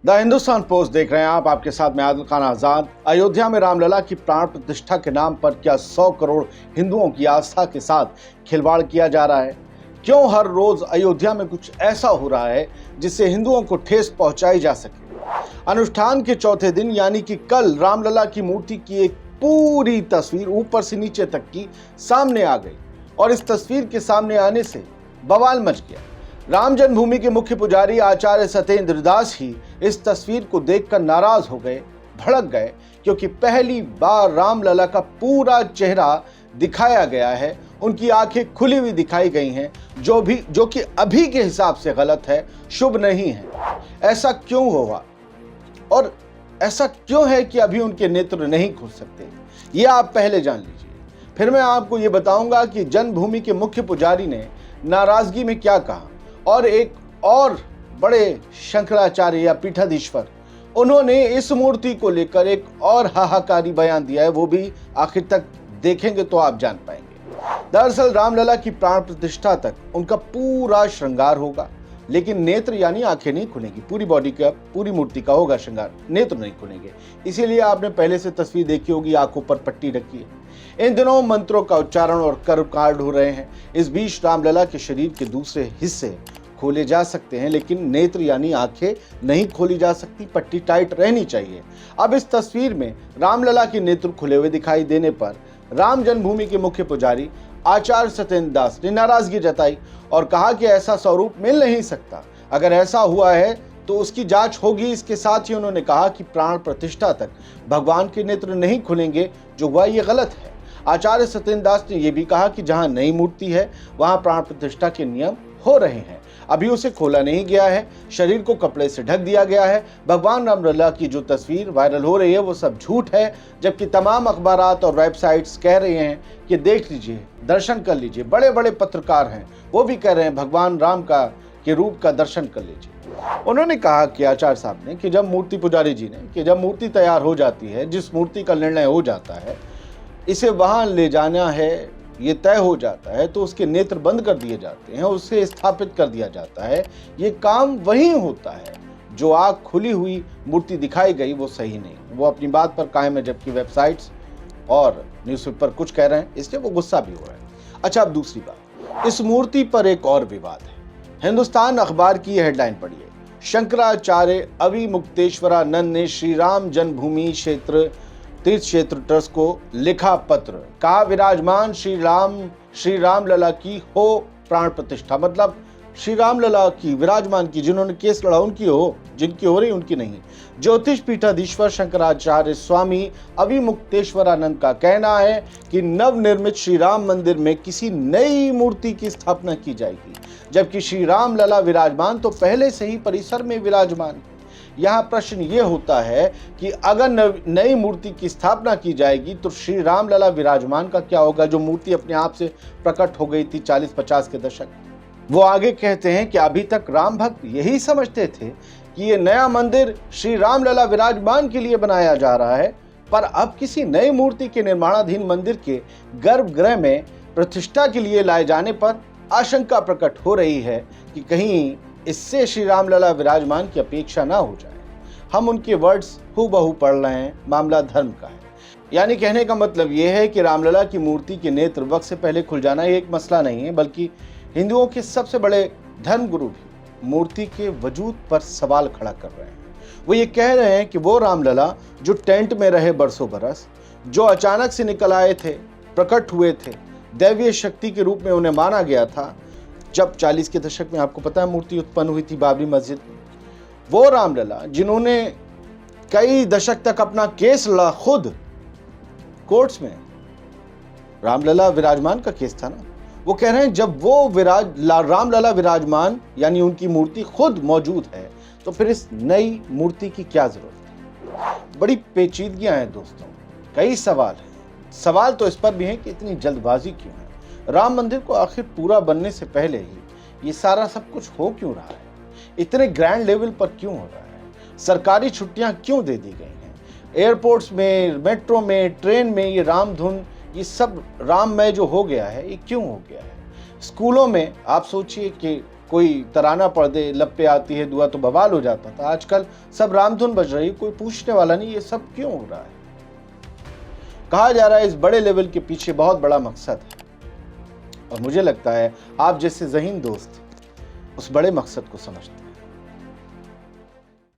The Hindustan post देख रहे हैं आप, आपके साथ में आदिल खान आजाद। अयोध्या में रामलला की प्राण प्रतिष्ठा के नाम पर क्या 100 करोड़ हिंदुओं की आस्था के साथ खिलवाड़ किया जा रहा है? क्यों हर रोज अयोध्या में कुछ ऐसा हो रहा है जिससे हिंदुओं को ठेस पहुंचाई जा सके? अनुष्ठान के चौथे दिन यानी कि कल रामलला की मूर्ति की एक पूरी तस्वीर ऊपर से नीचे तक की सामने आ गई और इस तस्वीर के सामने आने से बवाल मच गया। राम जन्मभूमि के मुख्य पुजारी आचार्य सत्येंद्र दास ही इस तस्वीर को देखकर नाराज हो गए, भड़क गए, क्योंकि पहली बार रामलला का पूरा चेहरा दिखाया गया है। उनकी आंखें खुली हुई दिखाई गई हैं, जो कि अभी के हिसाब से गलत है, शुभ नहीं है। ऐसा क्यों हुआ और ऐसा क्यों है कि अभी उनके नेत्र नहीं खुल सकते, ये आप पहले जान लीजिए। फिर मैं आपको ये बताऊंगा कि जन्मभूमि के मुख्य पुजारी ने नाराजगी में क्या कहा और एक और बड़े शंकराचार्य या पीठाधीश्वर, उन्होंने इस मूर्ति को लेकर एक और हाहाकारी बयान दिया है। वो भी आखिर तक देखेंगे तो आप जान पाएंगे। दरअसल रामलला की प्राण प्रतिष्ठा तक उनका पूरा श्रृंगार होगा, लेकिन नेत्र यानी आंखें नहीं खुलेंगी। पूरी बॉडी का, पूरी मूर्ति का होगा श्रृंगार, नेत्र नहीं खुलेंगे। इसीलिए आपने पहले से तस्वीर देखी होगी, आंखों पर पट्टी रखी है। इन दिनों मंत्रों का उच्चारण और कर्मकांड हो रहे हैं। इस बीच रामलला के शरीर के दूसरे हिस्से खोले जा सकते हैं, लेकिन नेत्र यानी आंखें नहीं खोली जा सकती। पट्टी टाइट रहनी चाहिए। अब इस तस्वीर में रामलला के नेत्र खुले हुए दिखाई देने पर राम जन्मभूमि के मुख्य पुजारी आचार्य सत्येंद्र दास ने नाराजगी जताई और कहा कि ऐसा स्वरूप मिल नहीं सकता। अगर ऐसा हुआ है तो उसकी जांच होगी। इसके साथ ही उन्होंने कहा कि प्राण प्रतिष्ठा तक भगवान के नेत्र नहीं खुलेंगे, जो हुआ ये गलत है। आचार्य सत्येंद्र दास ने यह भी कहा कि जहां नई मूर्ति है वहां प्राण प्रतिष्ठा के नियम हो रहे हैं, अभी उसे खोला नहीं गया है, शरीर को कपड़े से ढक दिया गया है। भगवान रामलला की जो तस्वीर वायरल हो रही है वो सब झूठ है, जबकि तमाम अखबारात और वेबसाइट्स कह रहे हैं कि देख लीजिए, दर्शन कर लीजिए। बड़े बड़े पत्रकार हैं, वो भी कह रहे हैं भगवान राम के रूप का दर्शन कर लीजिए। उन्होंने कहा कि आचार्य साहब ने कि जब मूर्ति पुजारी जी ने कि जब मूर्ति तैयार हो जाती है, जिस मूर्ति का निर्णय हो जाता है, इसे वहां ले जाना है, ये तय हो जाता है, तो उसके नेत्र बंद कर दिए जाते हैं, उसे स्थापित कर दिया जाता है। ये काम वही होता है। जो आँख खुली हुई मूर्ति दिखाई गई वो सही नहीं, वो अपनी बात पर कायम है, जबकि वेबसाइट्स और न्यूज़पेपर कुछ कह रहे हैं, इसलिए वो गुस्सा भी हो रहा है। अच्छा, अब दूसरी बात, इस मूर्ति पर एक और विवाद है। हिंदुस्तान अखबार की हेडलाइन पढ़िए, शंकराचार्य अविमुक्तेश्वरानंद ने श्री राम जन्मभूमि तीर्थ क्षेत्र ट्रस्ट को लिखा पत्र, कहा विराजमान श्री रामलला की हो प्राण प्रतिष्ठा। मतलब श्री रामलला की, विराजमान की, जिन्होंने केस लड़ा उनकी हो, जिनकी हो रही उनकी नहीं। ज्योतिष पीठाधीश्वर शंकराचार्य स्वामी अविमुक्तेश्वरानंद का कहना है कि नवनिर्मित श्री राम मंदिर में किसी नई मूर्ति की स्थापना की जाएगी, जबकि श्री रामलला विराजमान तो पहले से ही परिसर में विराजमान है। यहाँ प्रश्न ये होता है कि अगर नई मूर्ति की स्थापना की जाएगी तो श्री रामलला विराजमान का क्या होगा, जो मूर्ति अपने आप से प्रकट हो गई थी 40-50 के दशक। वो आगे कहते हैं कि अभी तक राम भक्त यही समझते थे कि ये नया मंदिर श्री रामलला विराजमान के लिए बनाया जा रहा है, पर अब किसी नई मूर्ति के निर्माणाधीन मंदिर के गर्भगृह में प्रतिष्ठा के लिए लाए जाने पर आशंका प्रकट हो रही है कि कहीं इससे श्री रामलला विराजमान की अपेक्षा ना हो जाए। हम उनके वर्ड्स हूबहू पढ़ रहे हैं, मामला धर्म का है। यानी कहने का मतलब यह है कि रामलला की मूर्ति के नेत्र वक्त से पहले खुल जाना एक मसला नहीं है, बल्कि हिंदुओं के सबसे बड़े धर्मगुरु भी मूर्ति के वजूद पर सवाल खड़ा कर रहे हैं। वो ये कह रहे हैं कि वो रामलला जो टेंट में रहे बरसों बरस, जो अचानक से निकल आए थे, प्रकट हुए थे, दैवीय शक्ति के रूप में उन्हें माना गया था, जब 40 के दशक में आपको पता है मूर्ति उत्पन्न हुई थी बाबरी मस्जिद में, वो रामलला जिन्होंने कई दशक तक अपना केस लड़ा खुद कोर्ट्स में, रामलला विराजमान का केस था ना, वो कह रहे हैं जब वो रामलला विराजमान यानी उनकी मूर्ति खुद मौजूद है, तो फिर इस नई मूर्ति की क्या जरूरत है। बड़ी पेचीदगियां हैं दोस्तों, कई सवाल हैं। सवाल तो इस पर भी है कि इतनी जल्दबाजी क्यों है। राम मंदिर को आखिर पूरा बनने से पहले ही ये सारा सब कुछ हो क्यों रहा है, इतने ग्रैंड लेवल पर क्यों हो रहा है, सरकारी छुट्टियां क्यों दे दी गई हैं, एयरपोर्ट्स में, मेट्रो में, ट्रेन में ये राम धुन, ये सब राममय जो हो गया है, ये क्यों हो गया है। स्कूलों में आप सोचिए कि कोई तराना पढ़ दे, लब पे आती है दुआ, तो बवाल हो जाता था। आजकल सब रामधुन बज रही, कोई पूछने वाला नहीं ये सब क्यों हो रहा है। कहा जा रहा है इस बड़े लेवल के पीछे बहुत बड़ा मकसद है, और मुझे लगता है आप जैसे ज़हीन दोस्त उस बड़े मकसद को समझते हैं।